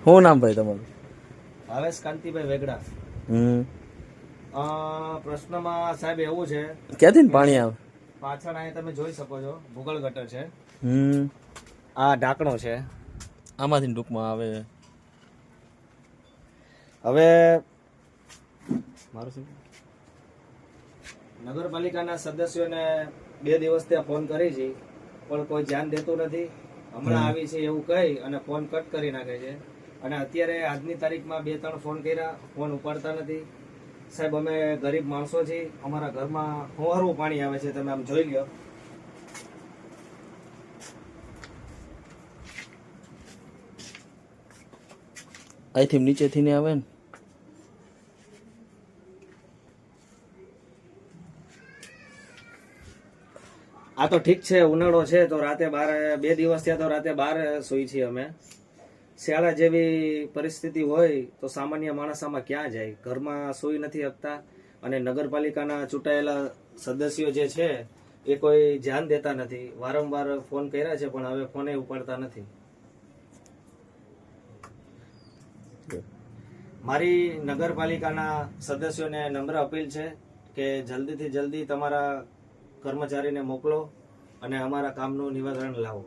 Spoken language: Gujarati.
શું નામ ભાઈ તમારું? ભાવેશ કાંતિભાઈ વેગડા. પ્રશ્નમાં સાહેબ એવું છે, ક્યાંથી ને પાણી આવે? પાછળ અહીં તમે જોઈ શકો છો ભૂગળ ગટર છે, હમ આ ઢાંકણો છે. આમાંથી ટૂંકમાં આવે. હવે મારું શું, નગરપાલિકાના સદસ્યોને 2 દિવસ ત્યાં ફોન કરી છે પણ કોઈ ધ્યાન દેતું નથી. હમણાં આવી છે એવું કહી અને ફોન કટ કરી નાખે છે. અને અત્યારે આજની તારીખમાં 2-3 ફોન કર્યા, ફોન ઉપાડતા નથી. સાહેબ અમે ગરીબ માણસો છીએ, અમારા ઘરમાં ફુવારું પાણી આવે છે, તમે આમ જોઈ લો. અહીંથી નીચેથી ને આવે ને. આ તો ઠીક છે, ઉનાળો છે તો રાતે 2 દિવસ થયા તો રાતે 12 સુઈ છીએ અમે. શિયાળા જેવી પરિસ્થિતિ હોય તો સામાન્ય માણસ આમાં ક્યાં જાય? ઘરમાં સુઈ નથી શકતા. અને નગરપાલિકાના ચૂંટાયેલા સદસ્યો જે છે એ કોઈ ધ્યાન દેતા નથી. વારંવાર ફોન કર્યા છે પણ હવે ફોને ઉપાડતા નથી. મારી નગરપાલિકાના સદસ્યોને નમ્ર અપીલ છે કે જલ્દીથી જલ્દી તમારા કર્મચારીને મોકલો અને અમારા કામનું નિવારણ લાવો.